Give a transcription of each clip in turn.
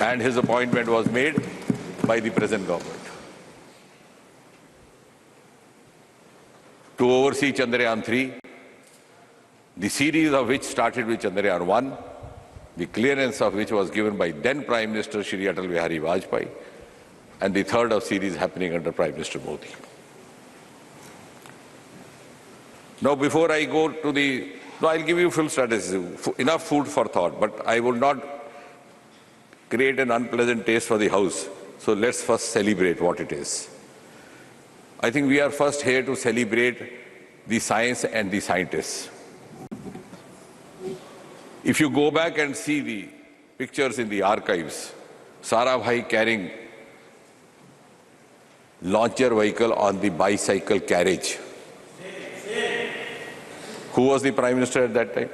and his appointment was made by the present government to oversee Chandrayaan 3, the series of which started with Chandrayaan 1, the clearance of which was given by then Prime Minister Shri Atal Bihari Vajpayee, and the third of series happening under Prime Minister Modi. Now, before I go to I'll give you full strategy, enough food for thought, but I will not create an unpleasant taste for the House. So let's first celebrate what it is. I think we are first here to celebrate the science and the scientists. If you go back and see the pictures in the archives, Sarabhai carrying launcher vehicle on the bicycle carriage. Who was the Prime Minister at that time?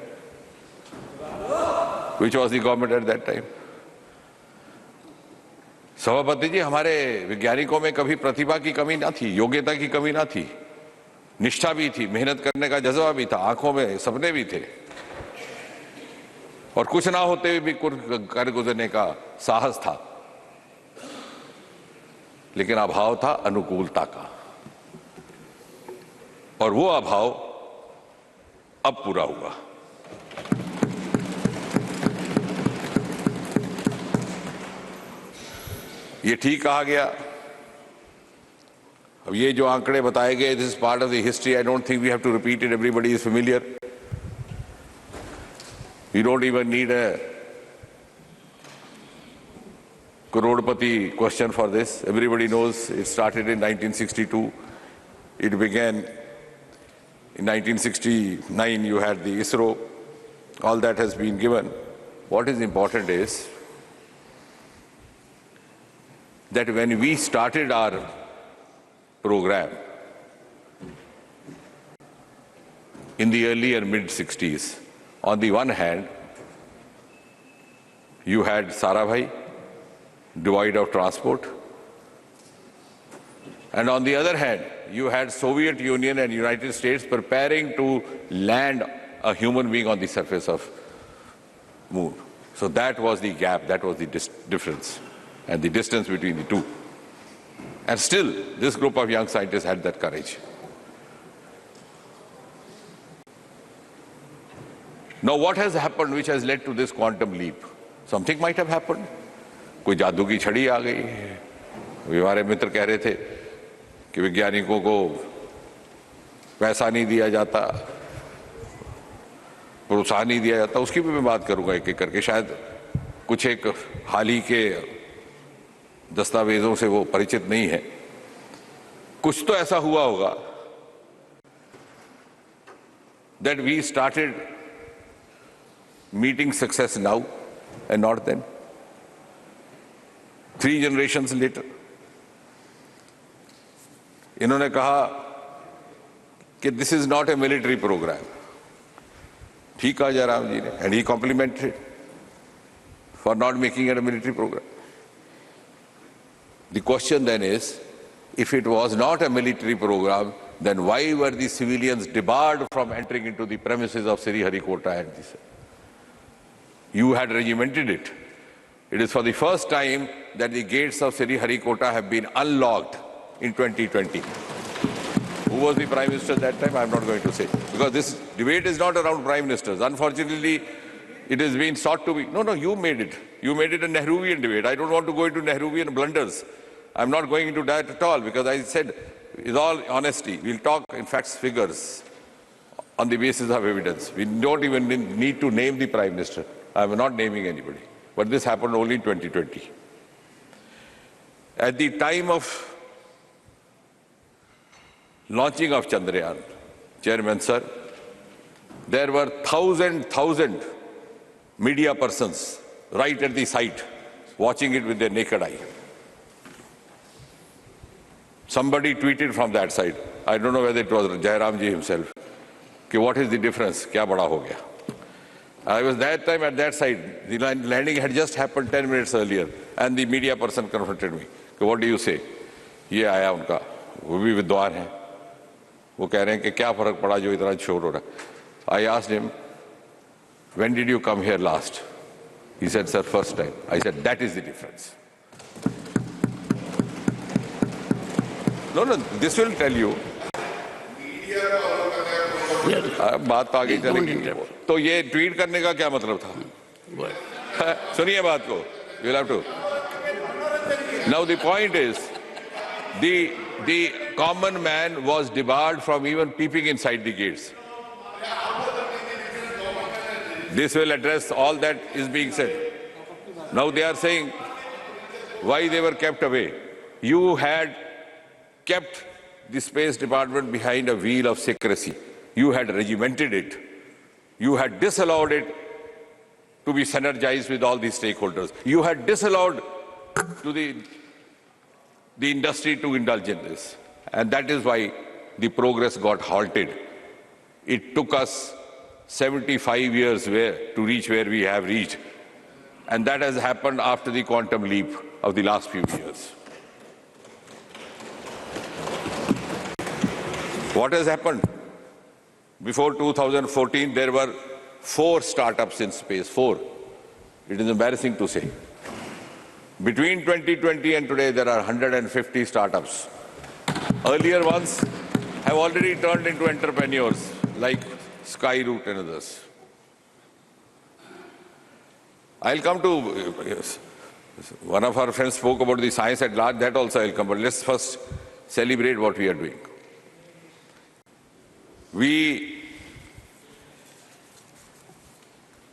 Which was the government at that time? सभापति जी, हमारे वैज्ञानिकों में कभी प्रतिभा की कमी ना थी, योग्यता की कमी ना थी, निष्ठा भी थी, मेहनत करने का जज्बा भी था, आंखों में सपने भी थे, और कुछ ना होते हुए भी कर गुजरने का साहस था, लेकिन अभाव था अनुकूलता का, और वो अभाव अब पूरा हुआ। ये ठीक कहा गया। अब ये जो आंकड़े बताए गए, this is part of the history, I don't think we have to repeat it, everybody is familiar. We don't even need a crorepati question for this. Everybody knows it started in 1962. It began in 1969. You had the ISRO. All that has been given. What is important is that when we started our program in the early and mid-60s, on the one hand, you had Sarabhai, devoid of transport, and on the other hand, you had Soviet Union and United States preparing to land a human being on the surface of moon. So that was the gap, that was the difference and the distance between the two. And still, this group of young scientists had that courage. Now, what has happened which has led to this quantum leap? Something might have happened. कोई जादू की छड़ी आ गई। अभी हमारे मित्र कह रहे थे कि वैज्ञानिकों को पैसा नहीं दिया जाता, प्रोत्साहन नहीं दिया जाता, उसकी भी मैं बात करूंगा एक एक करके। शायद कुछ एक हाल ही के दस्तावेजों से वो परिचित नहीं है। कुछ तो ऐसा हुआ होगा that we started meeting success now and not then. 3 generations later, इन्होंने कहा कि this is not a military program. ठीक कहा जयराम जी ने, and he complimented for not making it a military program. The question then is, if it was not a military program, then why were the civilians debarred from entering into the premises of Sriharikota and this? You had regimented it. It is for the first time that the gates of Sriharikota have been unlocked in 2020. Who was the Prime Minister at that time? I am not going to say. Because this debate is not around Prime Ministers. Unfortunately, it has been sought to be. No, you made it. You made it a Nehruvian debate. I don't want to go into Nehruvian blunders. I am not going into that at all, because I said, with all honesty, we'll talk in facts, figures, on the basis of evidence. We don't even need to name the Prime Minister. I am not naming anybody. But this happened only in 2020. At the time of launching of Chandrayaan, Chairman Sir, there were thousand media persons right at the site watching it with their naked eye. Somebody tweeted from that side, I don't know whether it was Jairam ji himself, कि what is the difference, क्या बड़ा हो गया? I was that time at that side. The landing had just happened 10 minutes earlier, and the media person confronted me. What do you say? ये आया उनका, वो भी विद्वान है, वो कह रहे हैं कि क्या फर्क पड़ा जो इतना शोर हो रहा है. I asked him, when did you come here last? He said, sir, first time. I said, that is the difference. No, this will tell you. बात तो आगे चलेगी. तो ये ट्वीट करने का क्या मतलब था? सुनिए बात को. You'll have to. Now the point is, the common man was debarred from even peeping inside the gates. This will address all that is being said. Now they are saying why they were kept away. You had kept the Space Department behind a veil of secrecy. You had regimented it. You had disallowed it to be synergized with all these stakeholders. You had disallowed to the industry to indulge in this. And that is why the progress got halted. It took us 75 years to reach where we have reached. And that has happened after the quantum leap of the last few years. What has happened? Before 2014, there were 4 startups in space, 4. It is embarrassing to say. Between 2020 and today, there are 150 startups. Earlier ones have already turned into entrepreneurs, like Skyroot and others. I'll come to, yes, one of our friends spoke about the science at large, that also I'll come, but let's first celebrate what we are doing.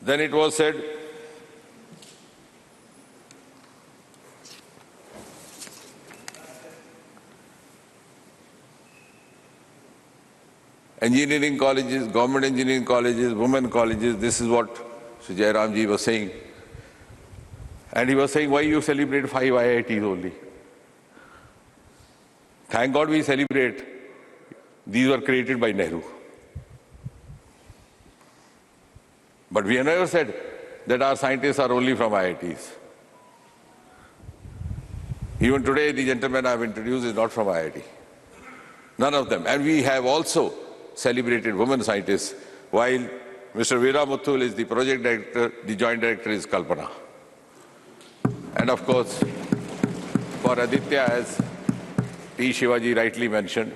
Then it was said, engineering colleges, government engineering colleges, women colleges, this is what Sri Jairamji was saying. And he was saying, why you celebrate 5 IITs only? Thank God we celebrate. These were created by Nehru. But we have never said that our scientists are only from IITs. Even today, the gentleman I have introduced is not from IIT. None of them. And we have also celebrated women scientists, while Mr. Veera Muthul is the project director, the joint director is Kalpana. And of course, for Aditya, as T. Shivaji rightly mentioned,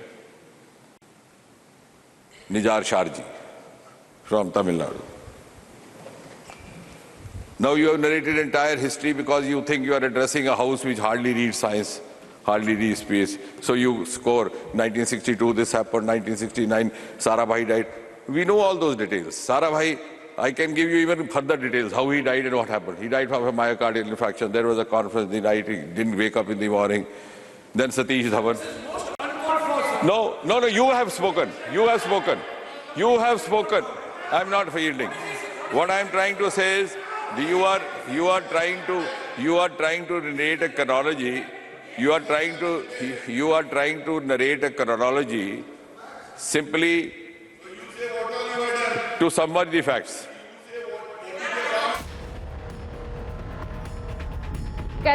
Nijar Sharji from Tamil Nadu. Now you have narrated entire history because you think you are addressing a house which hardly reads science, hardly reads space. So you score 1962, this happened, 1969, Sarabhai died. We know all those details. Sarabhai, I can give you even further details, how he died and what happened. He died from a myocardial infarction. There was a conference, he died, he didn't wake up in the morning. Then Satish Dhawan. No, you have spoken. You have spoken. You have spoken. I'm not yielding. What I'm trying to say is, you are trying to narrate a chronology. You are trying to narrate a chronology simply to submerge the facts.